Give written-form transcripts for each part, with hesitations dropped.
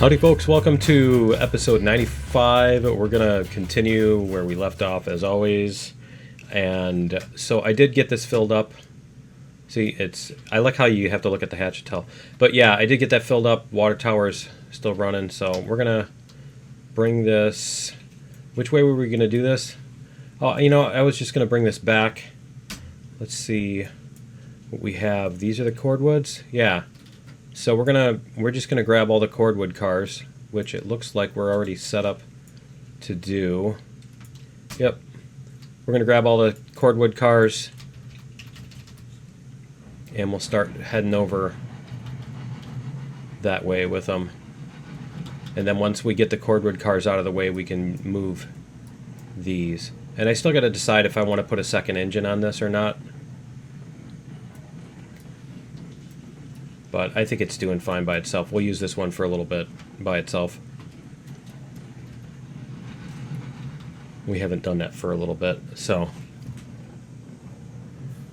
Howdy folks, welcome to episode 95. We're gonna continue where we left off as always. And so I did get this filled up. See, I like how you have to look at the hatch to tell. But yeah, I did get that filled up. Water tower's still running, so we're gonna bring this. Which way were we gonna do this? Oh, you know, I was just gonna bring this back. Let's see what we have. These are the cordwoods? Yeah. So we're just gonna grab all the cordwood cars, which it looks like we're already set up to do. Yep. We're gonna grab all the cordwood cars and we'll start heading over that way with them. And then once we get the cordwood cars out of the way, we can move these. And I still gotta decide if I want to put a second engine on this or not. But I think it's doing fine by itself. We'll use this one for a little bit by itself. We haven't done that for a little bit, so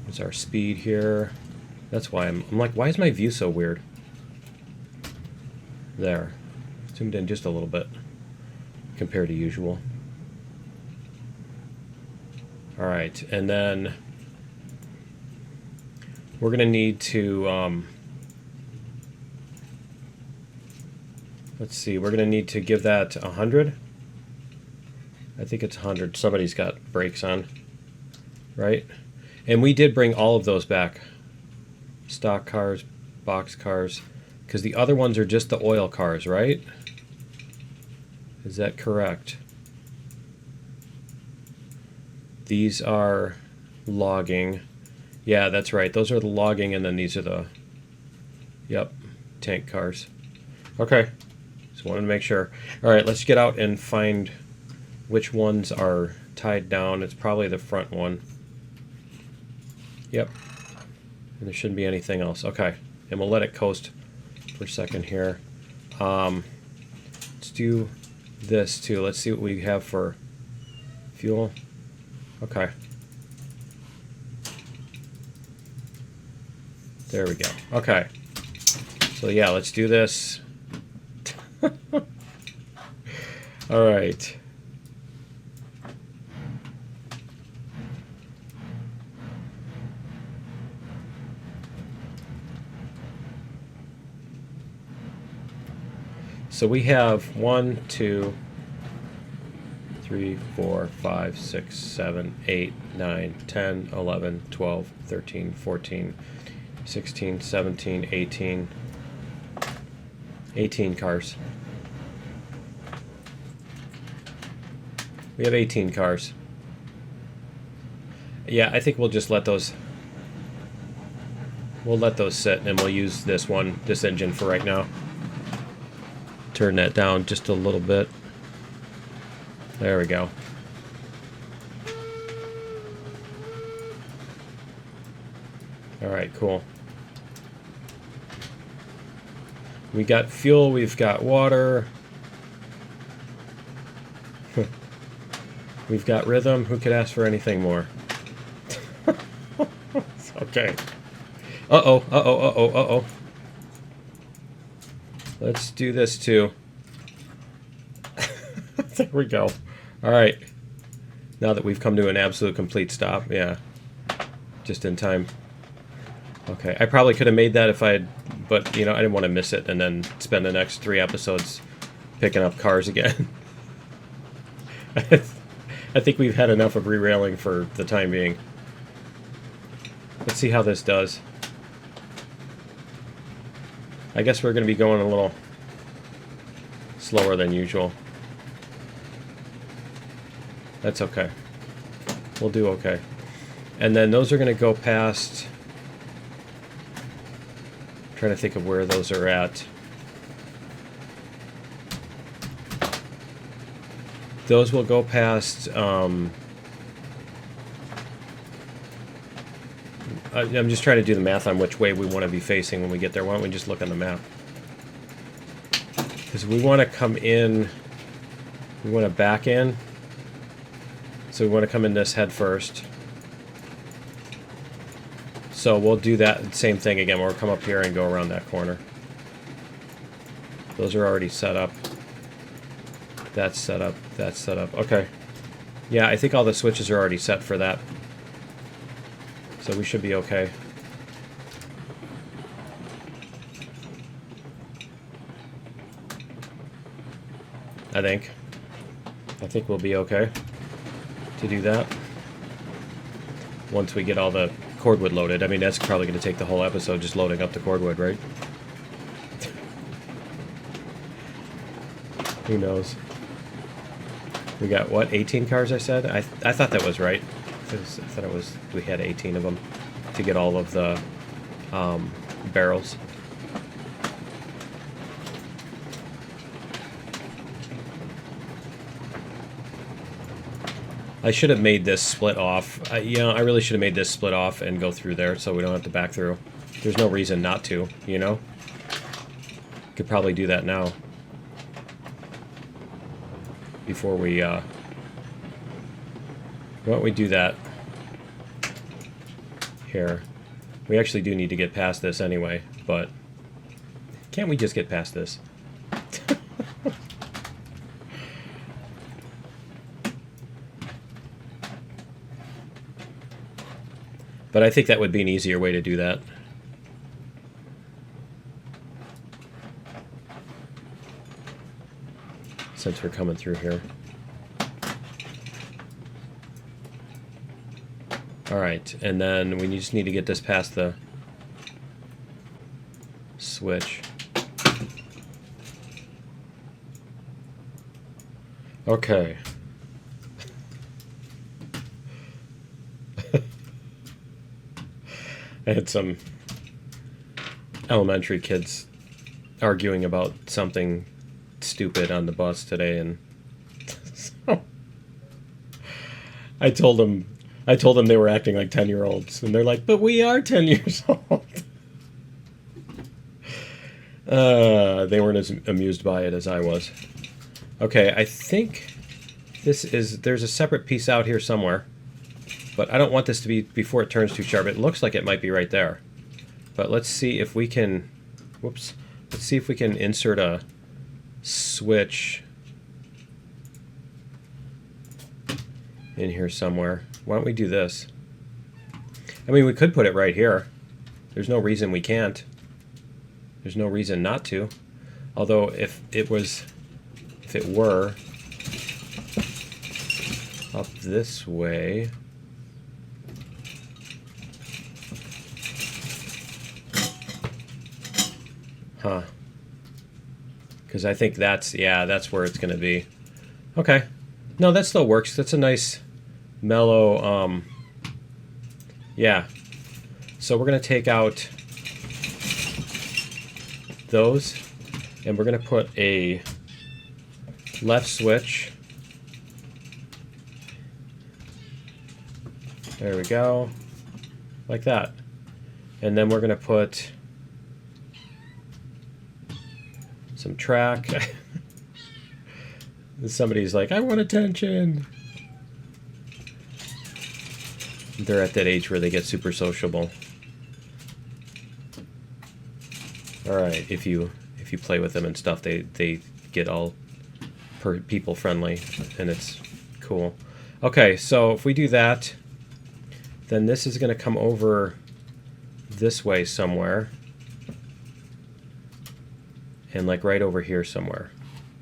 there's our speed here. That's why I'm like, why is my view so weird? There. Zoomed in just a little bit compared to usual. Alright, and then we're going to need to... let's see, we're going to need to give that 100. I think it's 100. Somebody's got brakes on, right? And we did bring all of those back. Stock cars, box cars, because the other ones are just the oil cars, right? Is that correct? These are logging. Yeah, that's right. Those are the logging, and then these are the, yep, tank cars. Okay. Just wanted to make sure. All right, let's get out and find which ones are tied down. It's probably the front one. Yep. And there shouldn't be anything else. Okay. And we'll let it coast for a second here. Let's do this too. Let's see what we have for fuel. Okay. There we go. Okay. So yeah, let's do this. All right. So we have 1, 2, 3, 4, 5, 6, 7, 8, 9, 10, 11, 12, 13, 14, 16, 17, 18. 18 cars. We have 18 cars. Yeah, I think we'll just let those... We'll let those sit, and we'll use this engine for right now. Turn that down just a little bit. There we go. Alright, cool. We got fuel, we've got water. We've got rhythm. Who could ask for anything more? Okay. Uh-oh, uh-oh, uh-oh, uh-oh. Let's do this too. There we go. Alright. Now that we've come to an absolute complete stop. Yeah. Just in time. Okay. I probably could have made that if I had... But, you know, I didn't want to miss it and then spend the next 3 episodes picking up cars again. I think we've had enough of re-railing for the time being. Let's see how this does. I guess we're going to be going a little slower than usual. That's okay. We'll do okay. And then those are going to go past... I'm trying to think of where those are at. Those will go past... I'm just trying to do the math on which way we want to be facing when we get there. Why don't we just look on the map? Because we want to come in... We want to back in. So we want to come in this head first. So we'll do that same thing again. We'll come up here and go around that corner. Those are already set up. That's set up. That's set up. Okay. Yeah, I think all the switches are already set for that. So we should be okay. I think we'll be okay to do that. Once we get all the cordwood loaded. I mean, that's probably going to take the whole episode just loading up the cordwood, right? Who knows? We got, what, 18 cars, I said? I thought that was right. I thought it was, we had 18 of them to get all of the barrels. I should have made this split off. You know, I really should have made this split off and go through there so we don't have to back through. There's no reason not to, you know? Could probably do that now. Before we, why don't we do that? Here. We actually do need to get past this anyway, but can't we just get past this? But I think that would be an easier way to do that. Since we're coming through here. Alright, and then we just need to get this past the switch. Okay. I had some elementary kids arguing about something stupid on the bus today, and so I told them they were acting like 10-year-olds, and they're like, "But we are 10 years old." They weren't as amused by it as I was. Okay, I think there's a separate piece out here somewhere. But I don't want this to be before it turns too sharp. It looks like it might be right there. But let's see if we can... Whoops. Let's see if we can insert a switch in here somewhere. Why don't we do this? I mean, we could put it right here. There's no reason we can't. There's no reason not to. Although, if it were up this way... Huh. Because I think that's where it's going to be. Okay. No, that still works. That's a nice, mellow, yeah. So we're going to take out those, and we're going to put a left switch. There we go. Like that. And then we're going to put... some track. Somebody's like, I want attention. They're at that age where they get super sociable. Alright, if you play with them and stuff, they get all people friendly, and it's cool. Okay, so if we do that, then this is going to come over this way somewhere. And like right over here somewhere.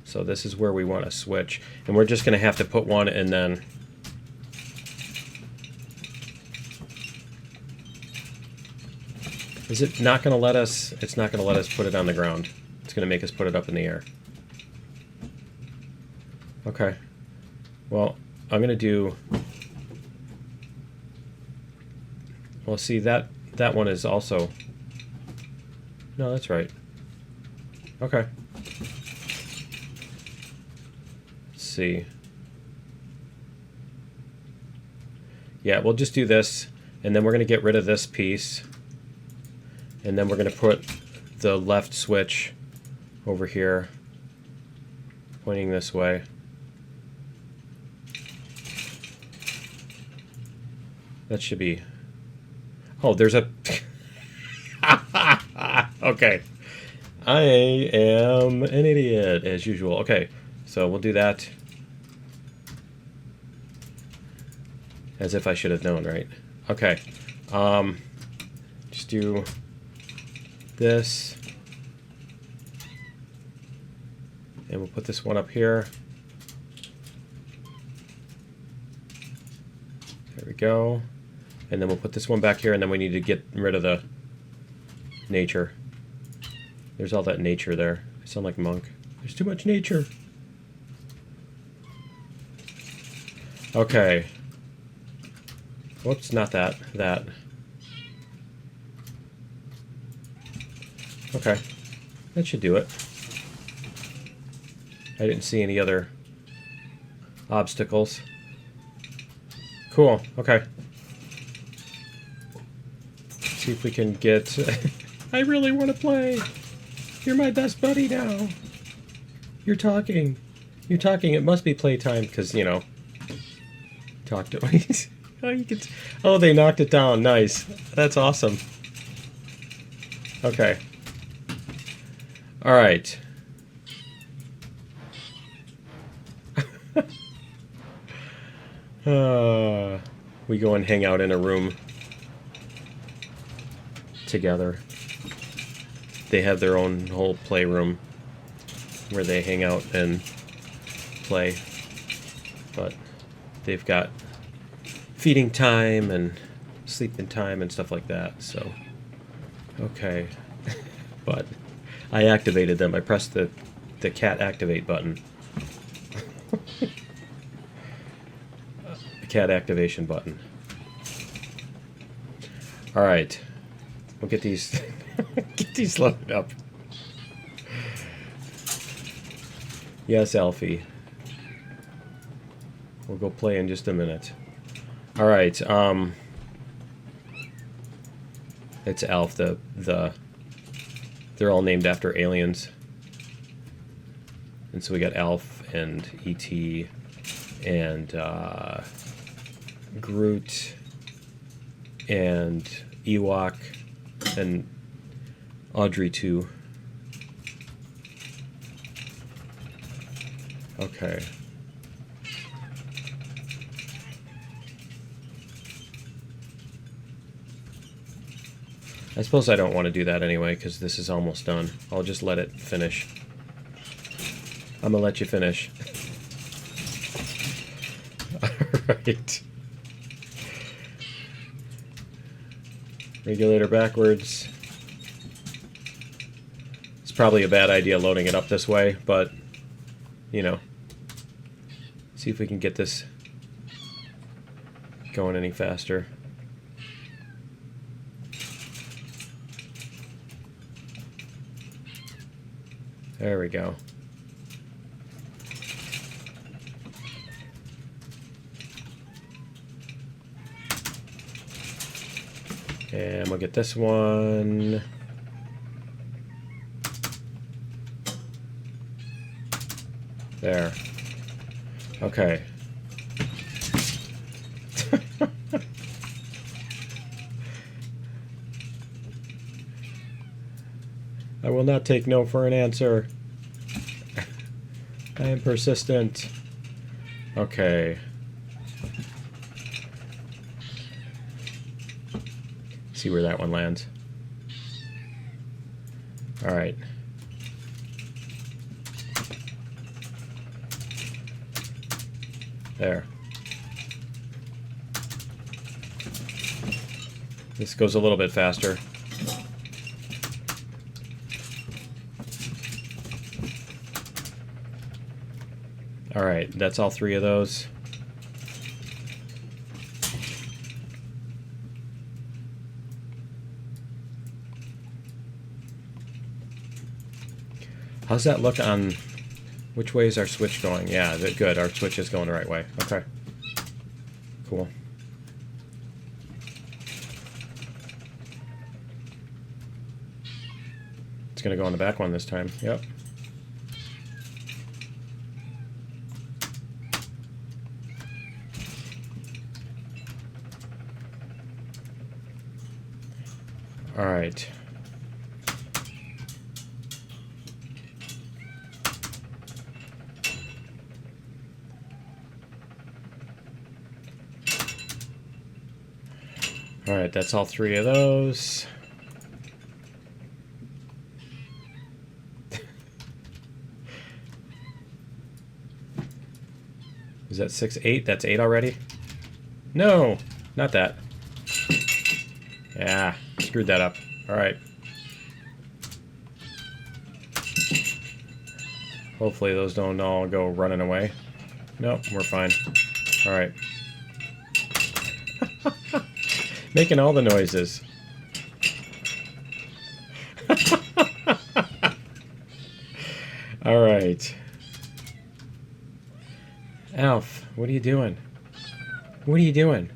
So this is where we want to switch. And we're just going to have to put one and then... Is it not going to let us... It's not going to let us put it on the ground. It's going to make us put it up in the air. Okay. Well, I'm going to do... Well, see, that one is also... No, that's right. Okay. Let's see. Yeah, we'll just do this, and then we're going to get rid of this piece, and then we're going to put the left switch over here, pointing this way. That should be... Oh, there's a... Okay. I am an idiot, as usual. Okay, so we'll do that. As if I should have known, right? Okay. Just do this. And we'll put this one up here. There we go. And then we'll put this one back here, and then we need to get rid of the nature. There's all that nature there. I sound like Monk. There's too much nature. Okay. Whoops, not that. That. Okay. That should do it. I didn't see any other obstacles. Cool. Okay. See if we can get... I really want to play. You're my best buddy now. You're talking. You're talking. It must be playtime because, you know... Talk to me. Oh, you can... Oh, they knocked it down. Nice. That's awesome. Okay. All right. We go and hang out in a room together. They have their own whole playroom where they hang out and play. But they've got feeding time and sleeping time and stuff like that, so okay. But I activated them. I pressed the cat activate button. The cat activation button. Alright. We'll get these get these loaded up. Yes, Alfie. We'll go play in just a minute. Alright, it's Alf, they're all named after aliens. And so we got Alf and E.T. and Groot and Ewok and Audrey too. Okay. I suppose I don't want to do that anyway, because this is almost done. I'll just let it finish. I'm gonna let you finish. Alright. Regulator backwards. It's probably a bad idea loading it up this way, but, you know. See if we can get this going any faster. There we go. And we'll get this one. There. Okay. I will not take no for an answer. I am persistent. Okay. See where that one lands. Alright. There. This goes a little bit faster. Alright, that's all three of those. How's that look on... Which way is our switch going? Yeah, good. Our switch is going the right way. Okay. Cool. It's going to go on the back one this time. Yep. All right. Alright, that's all 3 of those. Is that 6, 8? That's 8 already? No! Not that. Yeah, screwed that up. Alright. Hopefully those don't all go running away. Nope, we're fine. Alright. Making all the noises. Alright. Alf, what are you doing? What are you doing?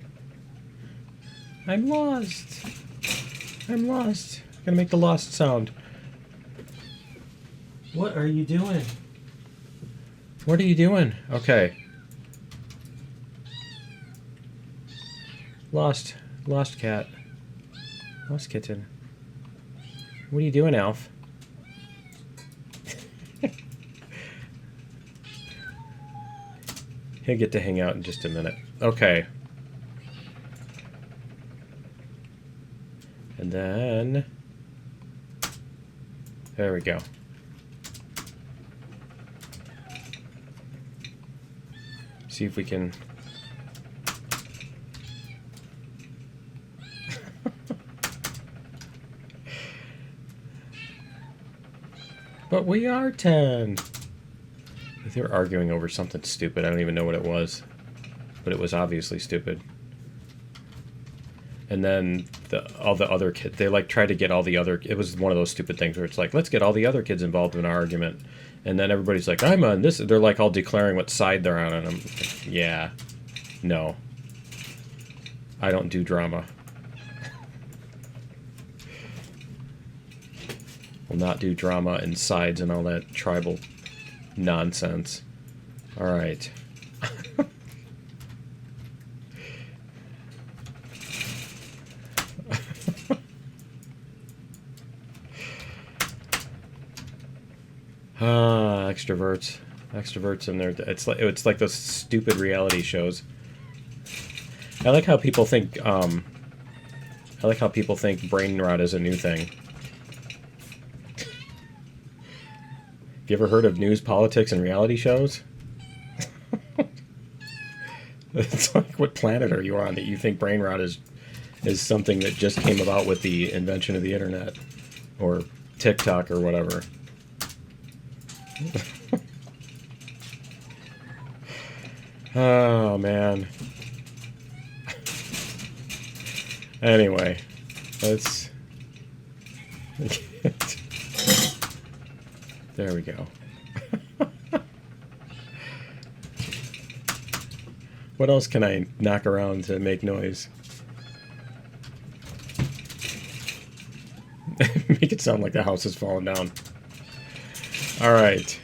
I'm lost. I'm lost. I'm gonna make the lost sound. What are you doing? What are you doing? Okay. Lost cat. Lost kitten. What are you doing, Alf? He'll get to hang out in just a minute. Okay. And then... there we go. See if we can... But we are 10. They were arguing over something stupid. I don't even know what it was. But it was obviously stupid. And then all the other kids, they like tried to get all the other... It was one of those stupid things where it's like, let's get all the other kids involved in our argument. And then everybody's like, I'm on this. They're like all declaring what side they're on. And I'm like, yeah. No. I don't do drama. Will not do drama and sides and all that tribal nonsense. Alright. Extroverts. Extroverts in there. It's like those stupid reality shows. I like how people think brain rot is a new thing. You ever heard of news, politics, and reality shows? It's like, what planet are you on that you think brain rot is something that just came about with the invention of the internet or TikTok or whatever? Oh man. Anyway, let's... There we go. What else can I knock around to make noise? Make it sound like the house is falling down. Alright.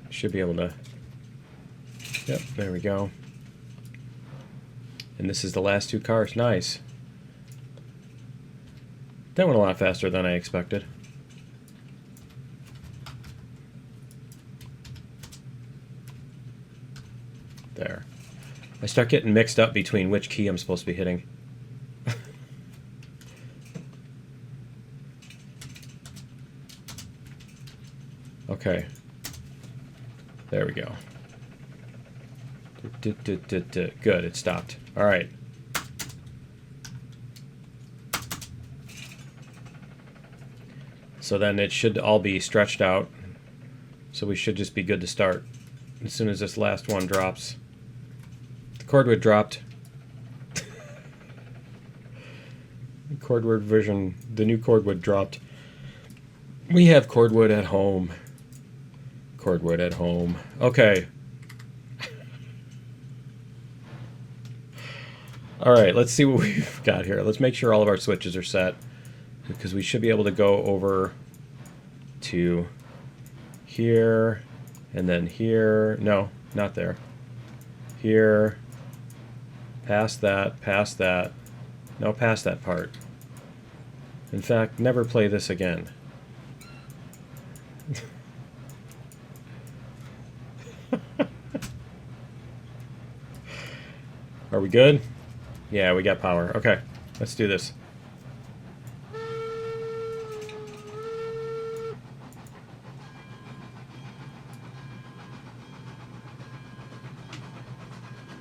Should be able to... Yep, there we go. And this is the last 2 cars. Nice. That went a lot faster than I expected. There. I start getting mixed up between which key I'm supposed to be hitting. Okay. There we go. Good, it stopped. Alright. So then it should all be stretched out. So we should just be good to start. As soon as this last one drops. The cordwood dropped. The cordwood version, the new cordwood dropped. We have cordwood at home. Cordwood at home. Okay. Alright, let's see what we've got here. Let's make sure all of our switches are set, because we should be able to go over to here, and then here. No, not there. Here. Past that, past that. No, past that part. In fact, never play this again. Are we good? Yeah, we got power. Okay, let's do this.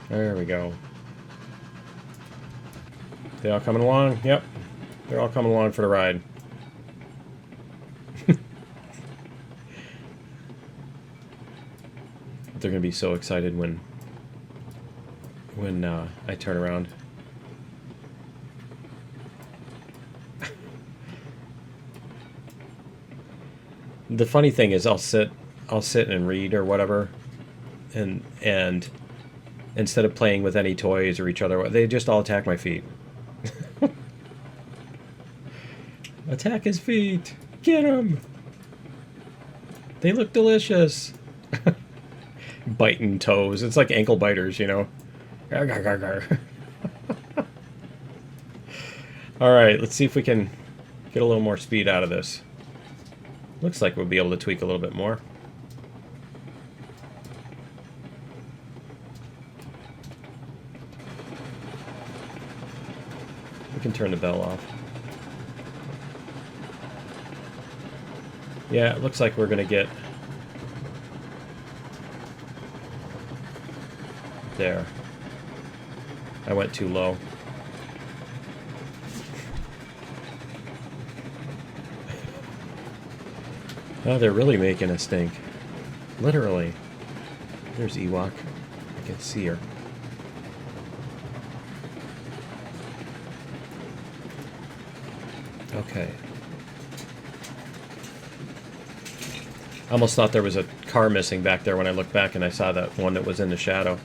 There we go. They all coming along? Yep. They're all coming along for the ride. They're going to be so excited when I turn around. The funny thing is I'll sit and read or whatever, and instead of playing with any toys or each other, they just all attack my feet. Attack his feet! Get him! They look delicious! Biting toes. It's like ankle biters, you know? Alright, let's see if we can get a little more speed out of this. Looks like we'll be able to tweak a little bit more. We can turn the bell off. Yeah, it looks like we're gonna get there. I went too low. Oh, they're really making a stink. Literally. There's Ewok. I can see her. Okay. I almost thought there was a car missing back there when I looked back and I saw that one that was in the shadow.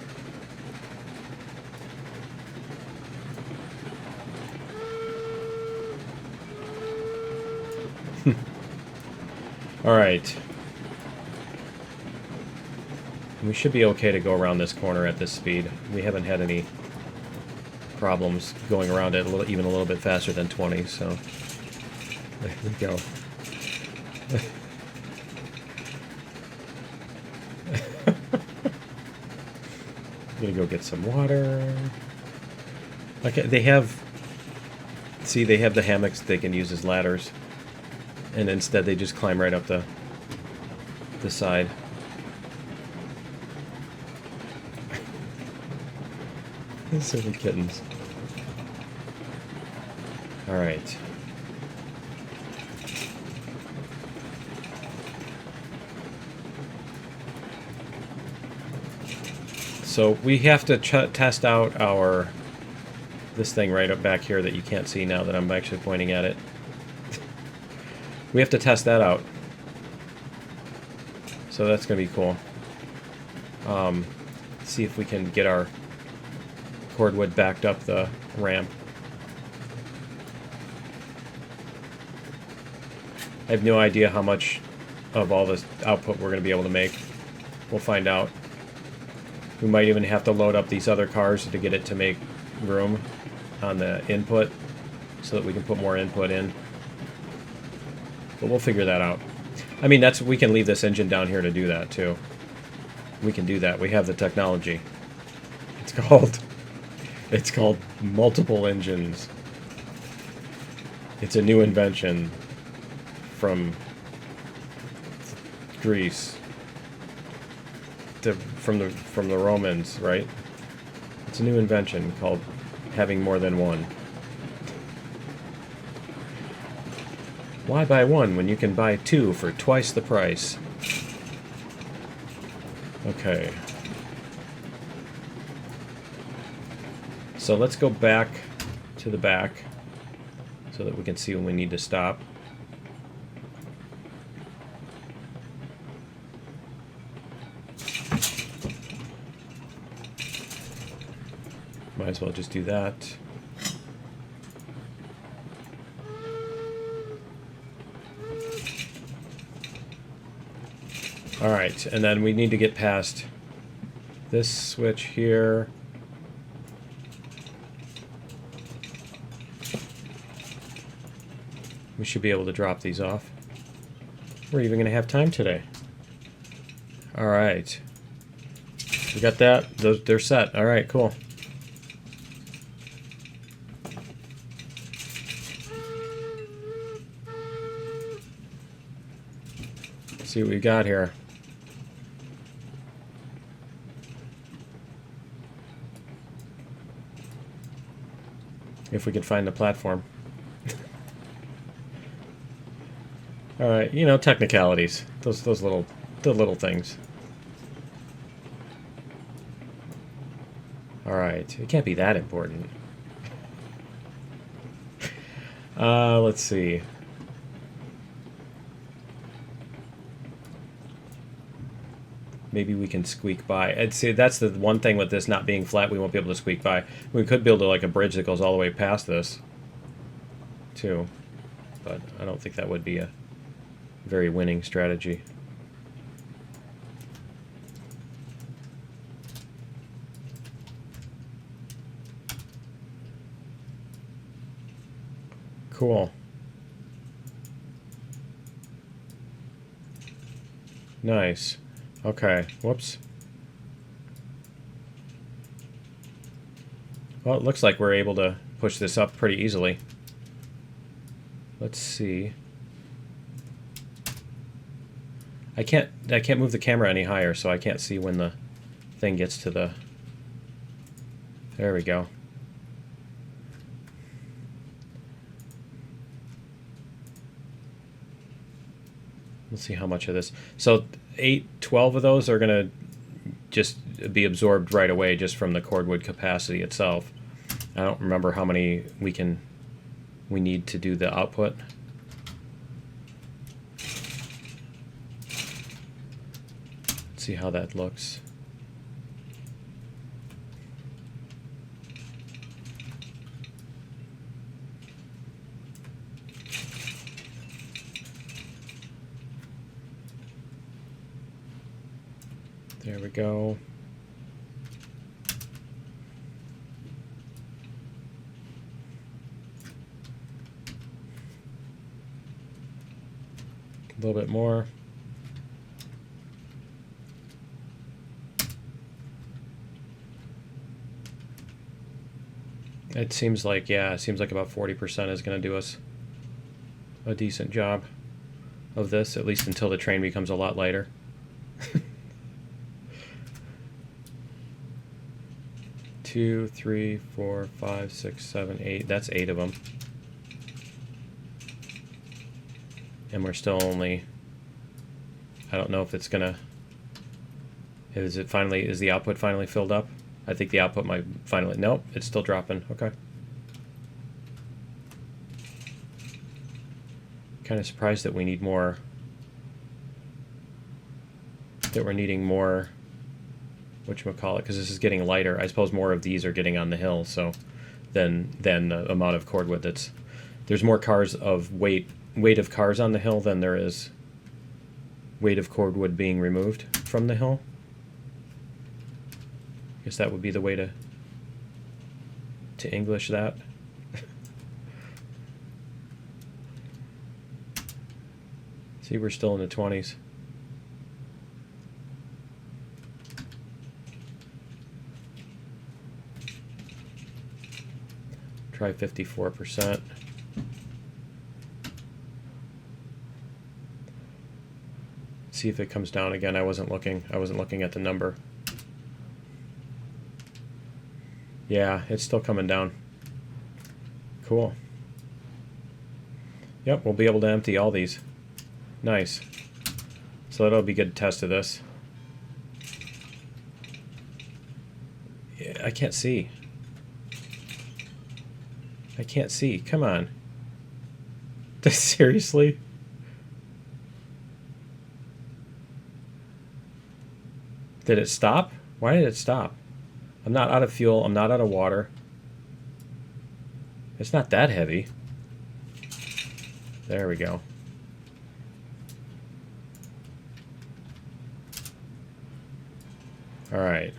Alright. We should be okay to go around this corner at this speed. We haven't had any problems going around it even a little bit faster than 20, so there we go. I'm gonna go get some water. Okay, they have... See, they have the hammocks they can use as ladders. And instead they just climb right up the side. Silly kittens. Alright. So we have to test out this thing right up back here that you can't see now that I'm actually pointing at it. We have to test that out. So that's going to be cool. See if we can get our cordwood backed up the ramp. I have no idea how much of all this output we're going to be able to make. We'll find out. We might even have to load up these other cars to get it to make room on the input so that we can put more input in. But we'll figure that out. I mean, we can leave this engine down here to do that, too. We can do that. We have the technology. It's called multiple engines. It's a new invention from Greece. From the Romans, right? It's a new invention called having more than one. Why buy one when you can buy two for twice the price? Okay. So let's go back to the back so that we can see when we need to stop. Might as well just do that. Alright, and then we need to get past this switch here. We should be able to drop these off. We're even going to have time today. Alright. We got that. They're set. Alright, cool. see what we got here. If we can find the platform. All right, you know, technicalities. Those little things. All right, it can't be that important. Let's see. Maybe we can squeak by. I'd say that's the one thing with this not being flat, we won't be able to squeak by. We could build like a bridge that goes all the way past this, too. But I don't think that would be a very winning strategy. Cool. Nice. Okay, whoops. Well, it looks like we're able to push this up pretty easily. Let's see. I can't move the camera any higher, so I can't see when the thing gets to the... There we go. Let's see how much of this. So 12 of those are going to just be absorbed right away just from the Cordwood capacity itself. I don't remember how many we need to do the output. Let's see how that looks. There we go. A little bit more. It seems like, yeah, it seems like about 40% is going to do us a decent job of this, at least until the train becomes a lot lighter. 2, 3, 4, 5, 6, 7, 8. That's 8 of them. And we're still only... I don't know if it's gonna... Is the output finally filled up? I think the output might finally... Nope, it's still dropping. Okay. Kind of surprised that we need more... That we're needing more... Whatchamacallit, because this is getting lighter. I suppose more of these are getting on the hill, so... Than the amount of cordwood that's... There's more cars of weight of cars on the hill than there is weight of cordwood being removed from the hill. I guess that would be the way to English that. See, we're still in the 20s. Try 54%. See if it comes down again. I wasn't looking at the number. Yeah, it's still coming down. Cool. Yep, we'll be able to empty all these. Nice. So that'll be a good test of this. Yeah, I can't see. I can't see. Come on. Seriously? Did it stop? Why did it stop? I'm not out of fuel. I'm not out of water. It's not that heavy. There we go. All right.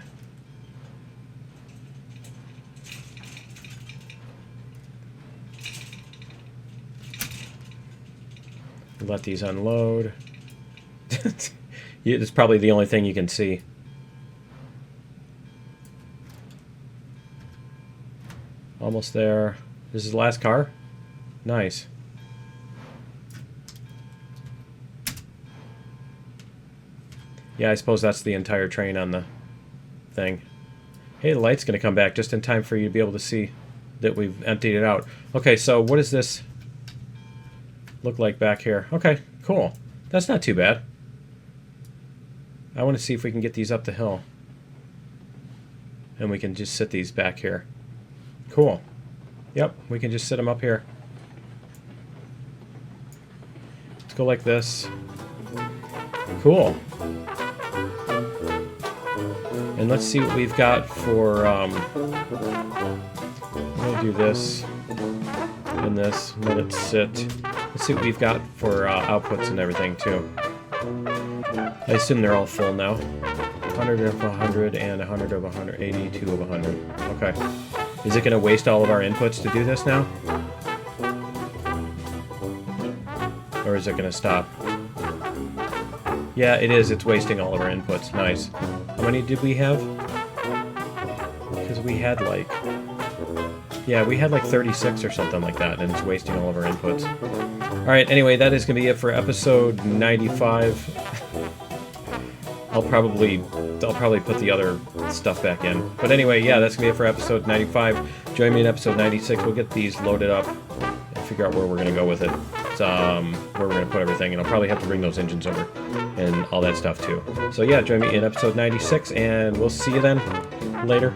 Let these unload. It's probably the only thing you can see. Almost there. This is the last car? Nice. Yeah, I suppose that's the entire train on the thing. Hey, the light's going to come back just in time for you to be able to see that we've emptied it out. Okay, so what does this look like back here? Okay, cool. That's not too bad. I want to see if we can get these up the hill. And we can just sit these back here. Cool. Yep, we can just sit them up here. Let's go like this. Cool. And let's see what we've got for, I'm going to do this and this, let it sit. Let's see what we've got for outputs and everything, too. I assume they're all full now. 100 of 100 and 100 of 100, 82 of 100. Okay. Is it going to waste all of our inputs to do this now? Or is it going to stop? Yeah, it is. It's wasting all of our inputs. Nice. How many did we have? Because we had like... Yeah, we had like 36 or something like that, and it's wasting all of our inputs. Alright, anyway, that is going to be it for episode 95. I'll probably put the other stuff back in. But anyway, yeah, that's going to be it for episode 95. Join me in episode 96. We'll get these loaded up and figure out where we're going to go with it. Where we're going to put everything, and I'll probably have to bring those engines over and all that stuff too. So yeah, join me in episode 96, and we'll see you then. Later.